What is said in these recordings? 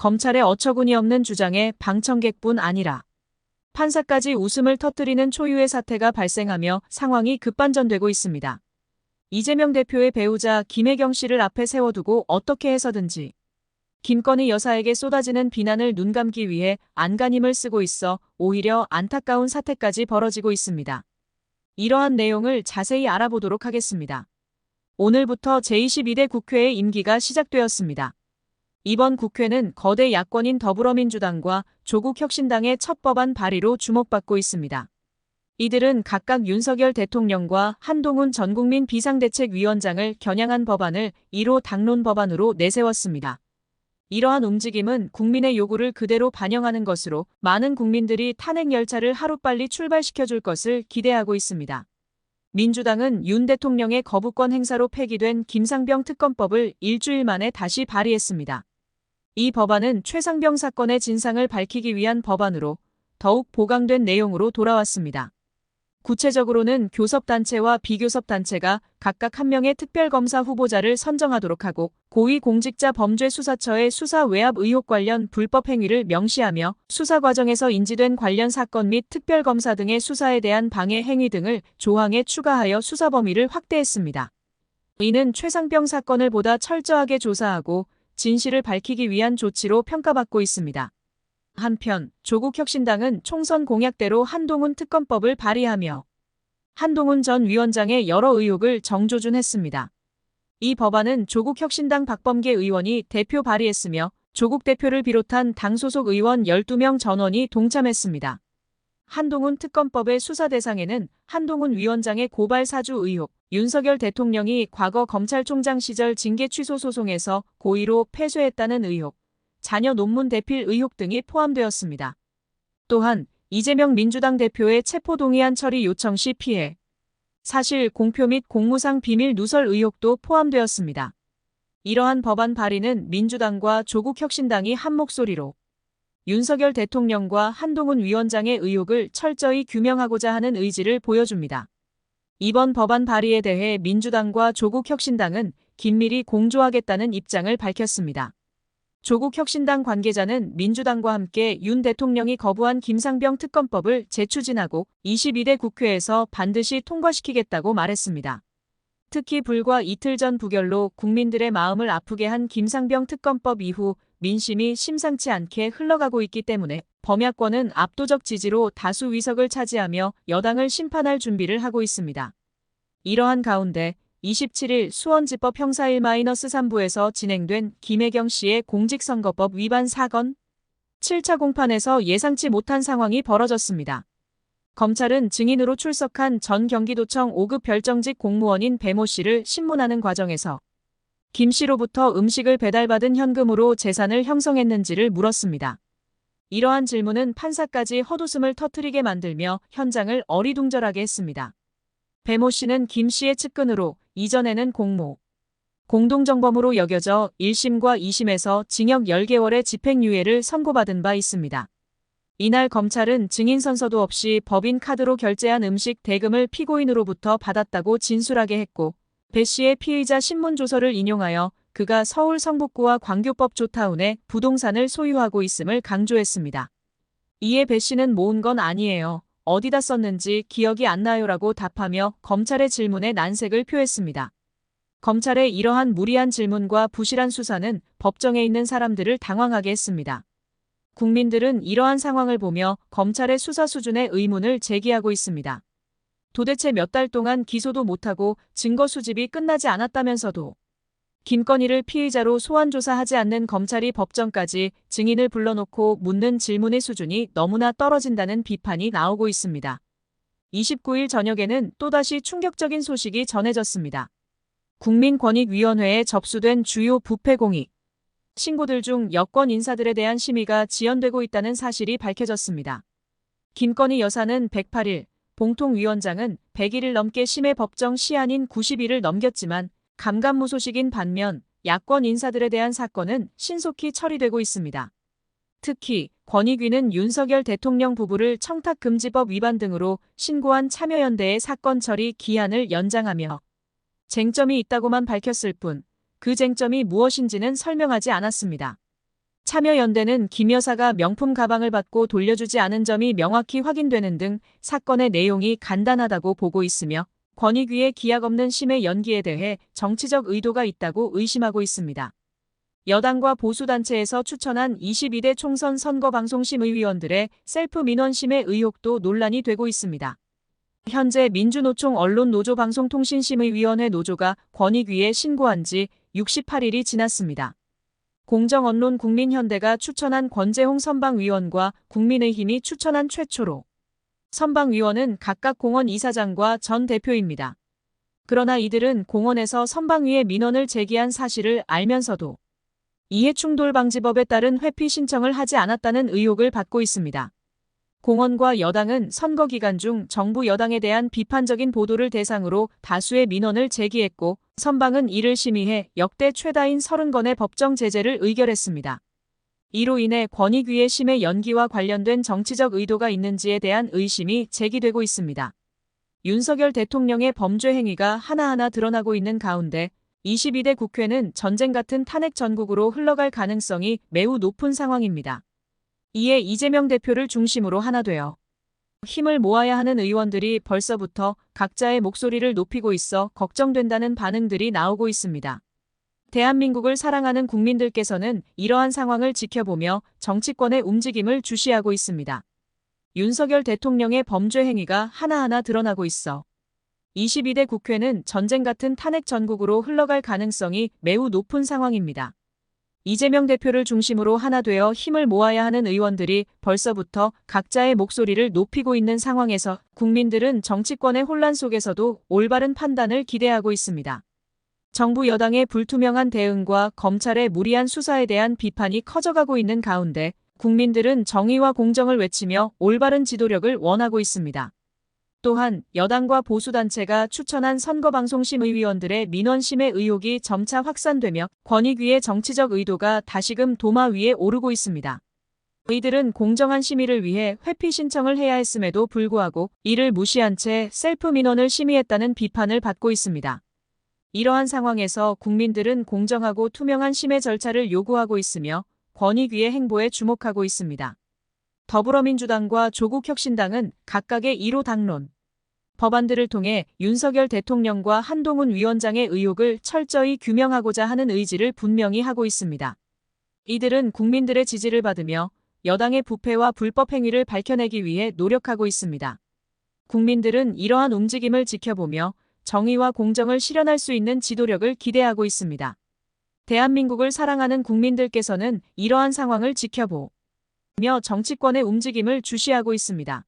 검찰의 어처구니 없는 주장에 방청객뿐 아니라 판사까지 웃음을 터뜨리는 초유의 사태가 발생하며 상황이 급반전되고 있습니다. 이재명 대표의 배우자 김혜경 씨를 앞에 세워두고 어떻게 해서든지 김건희 여사에게 쏟아지는 비난을 눈감기 위해 안간힘을 쓰고 있어 오히려 안타까운 사태까지 벌어지고 있습니다. 이러한 내용을 자세히 알아보도록 하겠습니다. 오늘부터 제22대 국회의 임기가 시작되었습니다. 이번 국회는 거대 야권인 더불어민주당과 조국혁신당의 첫 법안 발의로 주목받고 있습니다. 이들은 각각 윤석열 대통령과 한동훈 전국민 비상대책위원장을 겨냥한 법안을 1호 당론 법안으로 내세웠습니다. 이러한 움직임은 국민의 요구를 그대로 반영하는 것으로 많은 국민들이 탄핵 열차를 하루빨리 출발시켜줄 것을 기대하고 있습니다. 민주당은 윤 대통령의 거부권 행사로 폐기된 김상병 특검법을 일주일 만에 다시 발의했습니다. 이 법안은 최상병 사건의 진상을 밝히기 위한 법안으로 더욱 보강된 내용으로 돌아왔습니다. 구체적으로는 교섭단체와 비교섭단체가 각각 한 명의 특별검사 후보자를 선정하도록 하고 고위공직자범죄수사처의 수사 외압 의혹 관련 불법 행위를 명시하며 수사 과정에서 인지된 관련 사건 및 특별검사 등의 수사에 대한 방해 행위 등을 조항에 추가하여 수사 범위를 확대했습니다. 이는 최상병 사건을 보다 철저하게 조사하고 진실을 밝히기 위한 조치로 평가받고 있습니다. 한편 조국혁신당은 총선 공약대로 한동훈 특검법을 발의하며 한동훈 전 위원장의 여러 의혹을 정조준했습니다. 이 법안은 조국혁신당 박범계 의원이 대표 발의했으며 조국 대표를 비롯한 당 소속 의원 12명 전원이 동참했습니다. 한동훈 특검법의 수사 대상에는 한동훈 위원장의 고발 사주 의혹, 윤석열 대통령이 과거 검찰총장 시절 징계 취소 소송에서 고의로 패소했다는 의혹, 자녀 논문 대필 의혹 등이 포함되었습니다. 또한 이재명 민주당 대표의 체포동의안 처리 요청 시 피해, 사실 공표 및 공무상 비밀 누설 의혹도 포함되었습니다. 이러한 법안 발의는 민주당과 조국혁신당이 한 목소리로 윤석열 대통령과 한동훈 위원장의 의혹을 철저히 규명하고자 하는 의지를 보여줍니다. 이번 법안 발의에 대해 민주당과 조국혁신당은 긴밀히 공조하겠다는 입장을 밝혔습니다. 조국혁신당 관계자는 민주당과 함께 윤 대통령이 거부한 김상병 특검법을 재추진하고 22대 국회에서 반드시 통과시키겠다고 말했습니다. 특히 불과 이틀 전 부결로 국민들의 마음을 아프게 한 김상병 특검법 이후 민심이 심상치 않게 흘러가고 있기 때문에 범야권은 압도적 지지로 다수 위석을 차지하며 여당을 심판할 준비를 하고 있습니다. 이러한 가운데 27일 수원지법 형사 1-3부에서 진행된 김혜경 씨의 공직선거법 위반 사건 7차 공판에서 예상치 못한 상황이 벌어졌습니다. 검찰은 증인으로 출석한 전 경기도청 5급 별정직 공무원인 배모 씨를 신문하는 과정에서 김 씨로부터 음식을 배달받은 현금으로 재산을 형성했는지를 물었습니다. 이러한 질문은 판사까지 헛웃음을 터뜨리게 만들며 현장을 어리둥절하게 했습니다. 배모 씨는 김 씨의 측근으로 이전에는 공동정범으로 여겨져 1심과 2심에서 징역 10개월의 집행유예를 선고받은 바 있습니다. 이날 검찰은 증인 선서도 없이 법인 카드로 결제한 음식 대금을 피고인으로부터 받았다고 진술하게 했고 배 씨의 피의자 신문조서를 인용하여 그가 서울 성북구와 광교법 조타운에 부동산을 소유하고 있음을 강조했습니다. 이에 배 씨는 모은 건 아니에요. 어디다 썼는지 기억이 안 나요라고 답하며 검찰의 질문에 난색을 표했습니다. 검찰의 이러한 무리한 질문과 부실한 수사는 법정에 있는 사람들을 당황하게 했습니다. 국민들은 이러한 상황을 보며 검찰의 수사 수준에 의문을 제기하고 있습니다. 도대체 몇 달 동안 기소도 못하고 증거 수집이 끝나지 않았다면서도 김건희를 피의자로 소환조사하지 않는 검찰이 법정까지 증인을 불러놓고 묻는 질문의 수준이 너무나 떨어진다는 비판이 나오고 있습니다. 29일 저녁에는 또다시 충격적인 소식이 전해졌습니다. 국민권익위원회에 접수된 주요 부패 공익 신고들 중 여권 인사들에 대한 심의가 지연되고 있다는 사실이 밝혀졌습니다. 김건희 여사는 108일, 봉통위원장은 100일을 넘게 심의 법정 시한인 90일을 넘겼지만 감감무소식인 반면 야권 인사들에 대한 사건은 신속히 처리되고 있습니다. 특히 권익위는 윤석열 대통령 부부를 청탁금지법 위반 등으로 신고한 참여연대의 사건 처리 기한을 연장하며 쟁점이 있다고만 밝혔을 뿐 그 쟁점이 무엇인지는 설명하지 않았습니다. 참여연대는 김 여사가 명품 가방을 받고 돌려주지 않은 점이 명확히 확인되는 등 사건의 내용이 간단하다고 보고 있으며 권익위의 기약 없는 심의 연기에 대해 정치적 의도가 있다고 의심하고 있습니다. 여당과 보수단체에서 추천한 22대 총선 선거방송심의위원들의 셀프 민원심의 의혹도 논란이 되고 있습니다. 현재 민주노총 언론노조방송통신심의위원회 노조가 권익위에 신고한 지 68일이 지났습니다. 공정언론국민현대가 추천한 권재홍 선방위원과 국민의힘이 추천한 최초로 선방위원은 각각 공원 이사장과 전 대표입니다. 그러나 이들은 공원에서 선방위에 민원을 제기한 사실을 알면서도 이해충돌방지법에 따른 회피 신청을 하지 않았다는 의혹을 받고 있습니다. 공원과 여당은 선거 기간 중 정부 여당에 대한 비판적인 보도를 대상으로 다수의 민원을 제기했고 선방은 이를 심의해 역대 최다인 30건의 법정 제재를 의결했습니다. 이로 인해 권익위의 심의 연기와 관련된 정치적 의도가 있는지에 대한 의심이 제기되고 있습니다. 윤석열 대통령의 범죄 행위가 하나하나 드러나고 있는 가운데 22대 국회는 전쟁 같은 탄핵 전국으로 흘러갈 가능성이 매우 높은 상황입니다. 이에 이재명 대표를 중심으로 하나 되어 힘을 모아야 하는 의원들이 벌써부터 각자의 목소리를 높이고 있어 걱정된다는 반응들이 나오고 있습니다. 대한민국을 사랑하는 국민들께서는 이러한 상황을 지켜보며 정치권의 움직임을 주시하고 있습니다. 윤석열 대통령의 범죄 행위가 하나하나 드러나고 있어 22대 국회는 전쟁 같은 탄핵 전국으로 흘러갈 가능성이 매우 높은 상황입니다. 이재명 대표를 중심으로 하나 되어 힘을 모아야 하는 의원들이 벌써부터 각자의 목소리를 높이고 있는 상황에서 국민들은 정치권의 혼란 속에서도 올바른 판단을 기대하고 있습니다. 정부 여당의 불투명한 대응과 검찰의 무리한 수사에 대한 비판이 커져가고 있는 가운데 국민들은 정의와 공정을 외치며 올바른 지도력을 원하고 있습니다. 또한 여당과 보수단체가 추천한 선거방송심의위원들의 민원심의 의혹이 점차 확산되며 권익위의 정치적 의도가 다시금 도마 위에 오르고 있습니다. 이들은 공정한 심의를 위해 회피 신청을 해야 했음에도 불구하고 이를 무시한 채 셀프 민원을 심의했다는 비판을 받고 있습니다. 이러한 상황에서 국민들은 공정하고 투명한 심의 절차를 요구하고 있으며 권익위의 행보에 주목하고 있습니다. 더불어민주당과 조국혁신당은 각각의 1호 당론, 법안들을 통해 윤석열 대통령과 한동훈 위원장의 의혹을 철저히 규명하고자 하는 의지를 분명히 하고 있습니다. 이들은 국민들의 지지를 받으며 여당의 부패와 불법 행위를 밝혀내기 위해 노력하고 있습니다. 국민들은 이러한 움직임을 지켜보며 정의와 공정을 실현할 수 있는 지도력을 기대하고 있습니다. 대한민국을 사랑하는 국민들께서는 이러한 상황을 지켜보며 정치권의 움직임을 주시하고 있습니다.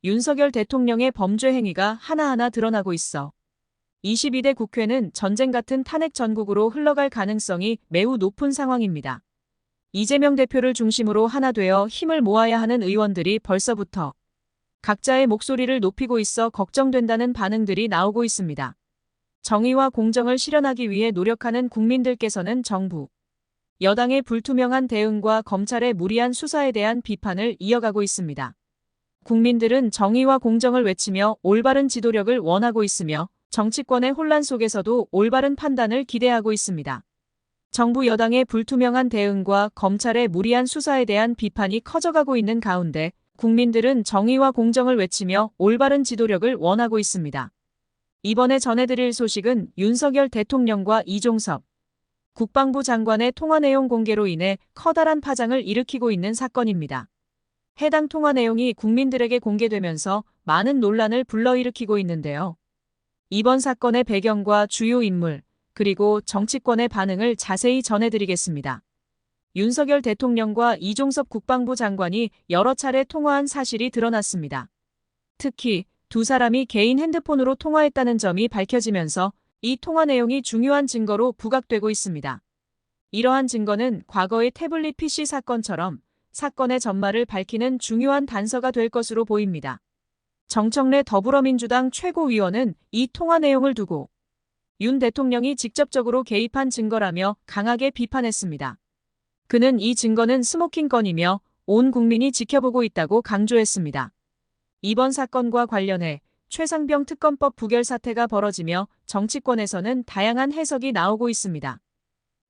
윤석열 대통령의 범죄 행위가 하나하나 드러나고 있어 22대 국회는 전쟁 같은 탄핵 전국으로 흘러갈 가능성이 매우 높은 상황입니다. 이재명 대표를 중심으로 하나 되어 힘을 모아야 하는 의원들이 벌써부터 각자의 목소리를 높이고 있어 걱정된다는 반응들이 나오고 있습니다. 정의와 공정을 실현하기 위해 노력하는 국민들께서는 정부, 여당의 불투명한 대응과 검찰의 무리한 수사에 대한 비판을 이어가고 있습니다. 국민들은 정의와 공정을 외치며 올바른 지도력을 원하고 있으며 정치권의 혼란 속에서도 올바른 판단을 기대하고 있습니다. 정부 여당의 불투명한 대응과 검찰의 무리한 수사에 대한 비판이 커져가고 있는 가운데 국민들은 정의와 공정을 외치며 올바른 지도력을 원하고 있습니다. 이번에 전해드릴 소식은 윤석열 대통령과 이종섭 국방부 장관의 통화 내용 공개로 인해 커다란 파장을 일으키고 있는 사건입니다. 해당 통화 내용이 국민들에게 공개되면서 많은 논란을 불러일으키고 있는데요. 이번 사건의 배경과 주요 인물, 그리고 정치권의 반응을 자세히 전해드리겠습니다. 윤석열 대통령과 이종섭 국방부 장관이 여러 차례 통화한 사실이 드러났습니다. 특히 두 사람이 개인 핸드폰으로 통화했다는 점이 밝혀지면서 이 통화 내용이 중요한 증거로 부각되고 있습니다. 이러한 증거는 과거의 태블릿 PC 사건처럼 사건의 전말을 밝히는 중요한 단서가 될 것으로 보입니다. 정청래 더불어민주당 최고위원은 이 통화 내용을 두고 윤 대통령이 직접적으로 개입한 증거라며 강하게 비판했습니다. 그는 이 증거는 스모킹 건이며 온 국민이 지켜보고 있다고 강조했습니다. 이번 사건과 관련해 최상병 특검법 부결 사태가 벌어지며 정치권에서는 다양한 해석이 나오고 있습니다.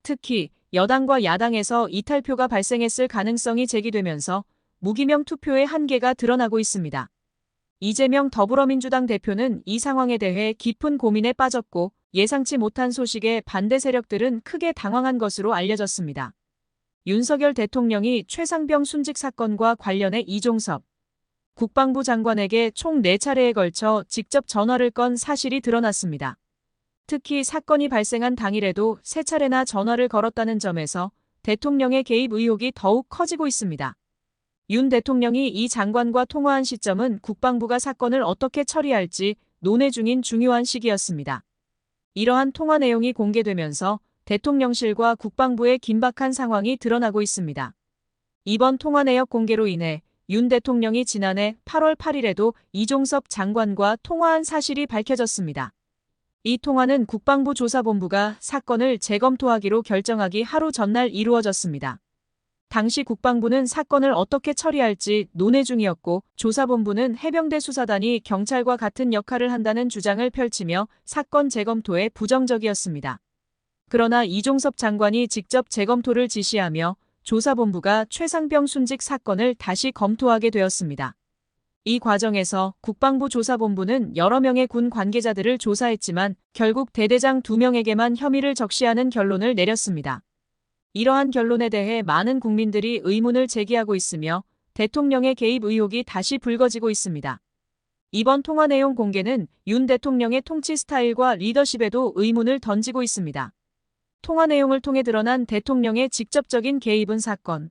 특히 여당과 야당에서 이탈표가 발생했을 가능성이 제기되면서 무기명 투표의 한계가 드러나고 있습니다. 이재명 더불어민주당 대표는 이 상황에 대해 깊은 고민에 빠졌고 예상치 못한 소식에 반대 세력들은 크게 당황한 것으로 알려졌습니다. 윤석열 대통령이 최상병 순직 사건과 관련해 이종섭 국방부 장관에게 총 4차례에 걸쳐 직접 전화를 건 사실이 드러났습니다. 특히 사건이 발생한 당일에도 3차례나 전화를 걸었다는 점에서 대통령의 개입 의혹이 더욱 커지고 있습니다. 윤 대통령이 이 장관과 통화한 시점은 국방부가 사건을 어떻게 처리할지 논의 중인 중요한 시기였습니다. 이러한 통화 내용이 공개되면서 대통령실과 국방부의 긴박한 상황이 드러나고 있습니다. 이번 통화 내역 공개로 인해 윤 대통령이 지난해 8월 8일에도 이종섭 장관과 통화한 사실이 밝혀졌습니다. 이 통화는 국방부 조사본부가 사건을 재검토하기로 결정하기 하루 전날 이루어졌습니다. 당시 국방부는 사건을 어떻게 처리할지 논의 중이었고 조사본부는 해병대 수사단이 경찰과 같은 역할을 한다는 주장을 펼치며 사건 재검토에 부정적이었습니다. 그러나 이종섭 장관이 직접 재검토를 지시하며 조사본부가 최상병 순직 사건을 다시 검토하게 되었습니다. 이 과정에서 국방부 조사본부는 여러 명의 군 관계자들을 조사했지만 결국 대대장 2명에게만 혐의를 적시하는 결론을 내렸습니다. 이러한 결론에 대해 많은 국민들이 의문을 제기하고 있으며 대통령의 개입 의혹이 다시 불거지고 있습니다. 이번 통화 내용 공개는 윤 대통령의 통치 스타일과 리더십에도 의문을 던지고 있습니다. 통화 내용을 통해 드러난 대통령의 직접적인 개입은 사건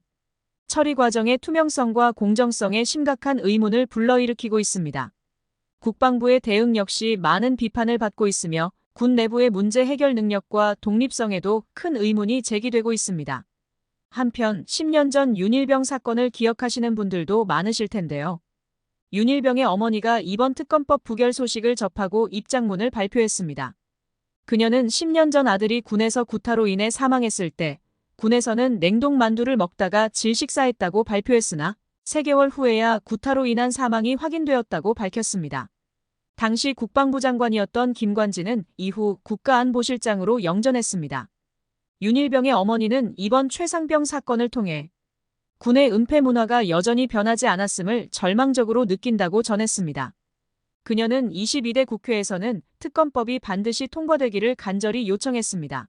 처리 과정의 투명성과 공정성에 심각한 의문을 불러일으키고 있습니다. 국방부의 대응 역시 많은 비판을 받고 있으며 군 내부의 문제 해결 능력과 독립성에도 큰 의문이 제기되고 있습니다. 한편 10년 전 윤일병 사건을 기억하시는 분들도 많으실 텐데요. 윤일병의 어머니가 이번 특검법 부결 소식을 접하고 입장문을 발표했습니다. 그녀는 10년 전 아들이 군에서 구타로 인해 사망했을 때 군에서는 냉동 만두를 먹다가 질식사했다고 발표했으나 3개월 후에야 구타로 인한 사망이 확인되었다고 밝혔습니다. 당시 국방부 장관이었던 김관진은 이후 국가안보실장으로 영전했습니다. 윤일병의 어머니는 이번 최상병 사건을 통해 군의 은폐 문화가 여전히 변하지 않았음을 절망적으로 느낀다고 전했습니다. 그녀는 22대 국회에서는 특검법이 반드시 통과되기를 간절히 요청했습니다.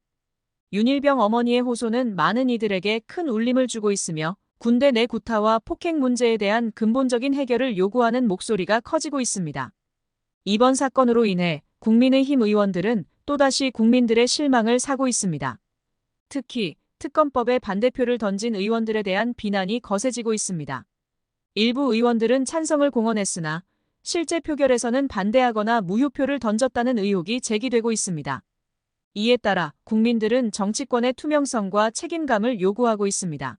윤일병 어머니의 호소는 많은 이들에게 큰 울림을 주고 있으며 군대 내 구타와 폭행 문제에 대한 근본적인 해결을 요구하는 목소리가 커지고 있습니다. 이번 사건으로 인해 국민의힘 의원들은 또다시 국민들의 실망을 사고 있습니다. 특히 특검법에 반대표를 던진 의원들에 대한 비난이 거세지고 있습니다. 일부 의원들은 찬성을 공언했으나 실제 표결에서는 반대하거나 무효표를 던졌다는 의혹이 제기되고 있습니다. 이에 따라 국민들은 정치권의 투명성과 책임감을 요구하고 있습니다.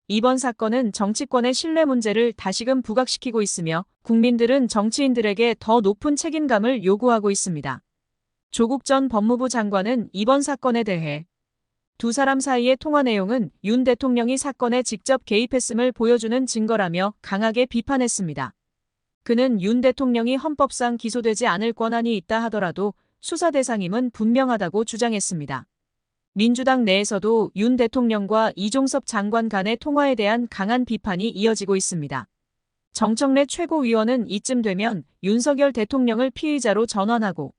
이번 사건은 정치권의 신뢰 문제를 다시금 부각시키고 있으며 국민들은 정치인들에게 더 높은 책임감을 요구하고 있습니다. 조국 전 법무부 장관은 이번 사건에 대해 두 사람 사이의 통화 내용은 윤 대통령이 사건에 직접 개입했음을 보여주는 증거라며 강하게 비판했습니다. 그는 윤 대통령이 헌법상 기소되지 않을 권한이 있다 하더라도 수사 대상임은 분명하다고 주장했습니다. 민주당 내에서도 윤 대통령과 이종섭 장관 간의 통화에 대한 강한 비판이 이어지고 있습니다. 정청래 최고위원은 이쯤 되면 윤석열 대통령을 피의자로 전환하고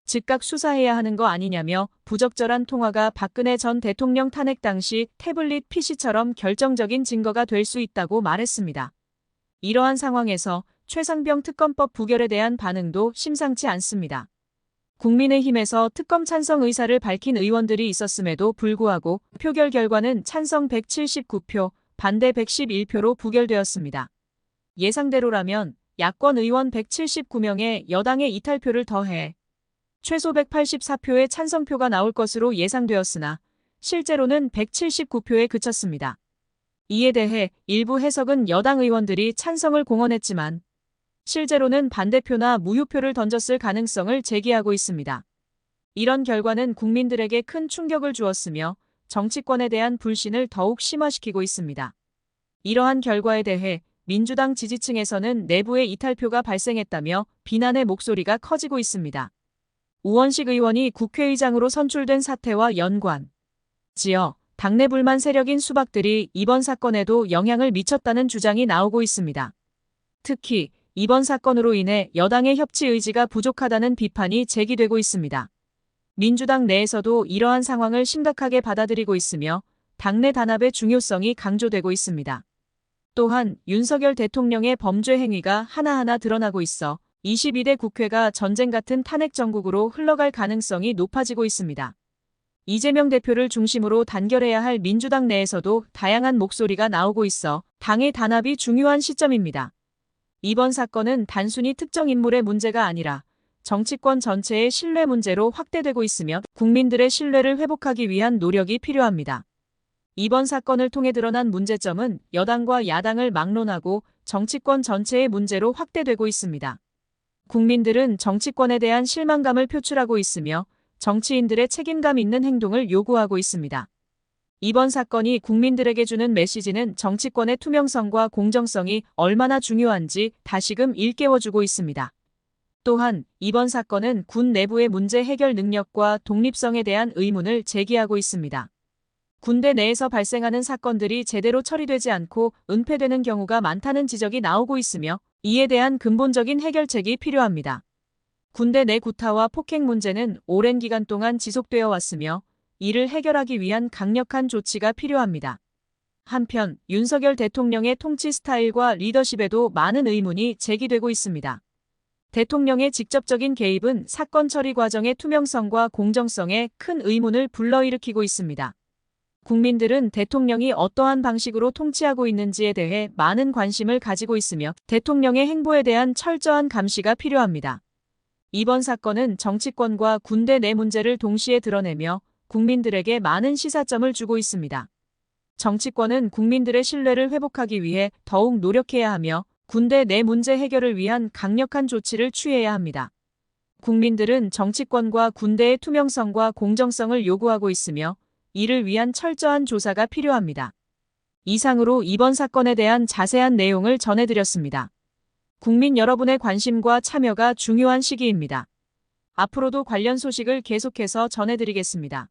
즉각 수사해야 하는 거 아니냐며 부적절한 통화가 박근혜 전 대통령 탄핵 당시 태블릿 PC처럼 결정적인 증거가 될 수 있다고 말했습니다. 이러한 상황에서 최상병 특검법 부결에 대한 반응도 심상치 않습니다. 국민의힘에서 특검 찬성 의사를 밝힌 의원들이 있었음에도 불구하고 표결 결과는 찬성 179표, 반대 111표로 부결되었습니다. 예상대로라면 야권 의원 179명에 여당의 이탈표를 더해 최소 184표의 찬성표가 나올 것으로 예상되었으나 실제로는 179표에 그쳤습니다. 이에 대해 일부 해석은 여당 의원들이 찬성을 공언했지만 실제로는 반대표나 무효표를 던졌을 가능성을 제기하고 있습니다. 이런 결과는 국민들에게 큰 충격을 주었으며 정치권에 대한 불신을 더욱 심화시키고 있습니다. 이러한 결과에 대해 민주당 지지층에서는 내부의 이탈표가 발생했다며 비난의 목소리가 커지고 있습니다. 우원식 의원이 국회의장으로 선출된 사태와 연관 지어 당내 불만 세력인 수박들이 이번 사건에도 영향을 미쳤다는 주장이 나오고 있습니다. 특히 이번 사건으로 인해 여당의 협치 의지가 부족하다는 비판이 제기되고 있습니다. 민주당 내에서도 이러한 상황을 심각하게 받아들이고 있으며 당내 단합의 중요성이 강조되고 있습니다. 또한 윤석열 대통령의 범죄 행위가 하나하나 드러나고 있어 22대 국회가 전쟁 같은 탄핵 정국으로 흘러갈 가능성이 높아지고 있습니다. 이재명 대표를 중심으로 단결해야 할 민주당 내에서도 다양한 목소리가 나오고 있어 당의 단합이 중요한 시점입니다. 이번 사건은 단순히 특정 인물의 문제가 아니라 정치권 전체의 신뢰 문제로 확대되고 있으며 국민들의 신뢰를 회복하기 위한 노력이 필요합니다. 이번 사건을 통해 드러난 문제점은 여당과 야당을 막론하고 정치권 전체의 문제로 확대되고 있습니다. 국민들은 정치권에 대한 실망감을 표출하고 있으며 정치인들의 책임감 있는 행동을 요구하고 있습니다. 이번 사건이 국민들에게 주는 메시지는 정치권의 투명성과 공정성이 얼마나 중요한지 다시금 일깨워주고 있습니다. 또한 이번 사건은 군 내부의 문제 해결 능력과 독립성에 대한 의문을 제기하고 있습니다. 군대 내에서 발생하는 사건들이 제대로 처리되지 않고 은폐되는 경우가 많다는 지적이 나오고 있으며 이에 대한 근본적인 해결책이 필요합니다. 군대 내 구타와 폭행 문제는 오랜 기간 동안 지속되어 왔으며 이를 해결하기 위한 강력한 조치가 필요합니다. 한편 윤석열 대통령의 통치 스타일과 리더십에도 많은 의문이 제기되고 있습니다. 대통령의 직접적인 개입은 사건 처리 과정의 투명성과 공정성에 큰 의문을 불러일으키고 있습니다. 국민들은 대통령이 어떠한 방식으로 통치하고 있는지에 대해 많은 관심을 가지고 있으며 대통령의 행보에 대한 철저한 감시가 필요합니다. 이번 사건은 정치권과 군대 내 문제를 동시에 드러내며 국민들에게 많은 시사점을 주고 있습니다. 정치권은 국민들의 신뢰를 회복하기 위해 더욱 노력해야 하며 군대 내 문제 해결을 위한 강력한 조치를 취해야 합니다. 국민들은 정치권과 군대의 투명성과 공정성을 요구하고 있으며 이를 위한 철저한 조사가 필요합니다. 이상으로 이번 사건에 대한 자세한 내용을 전해드렸습니다. 국민 여러분의 관심과 참여가 중요한 시기입니다. 앞으로도 관련 소식을 계속해서 전해드리겠습니다.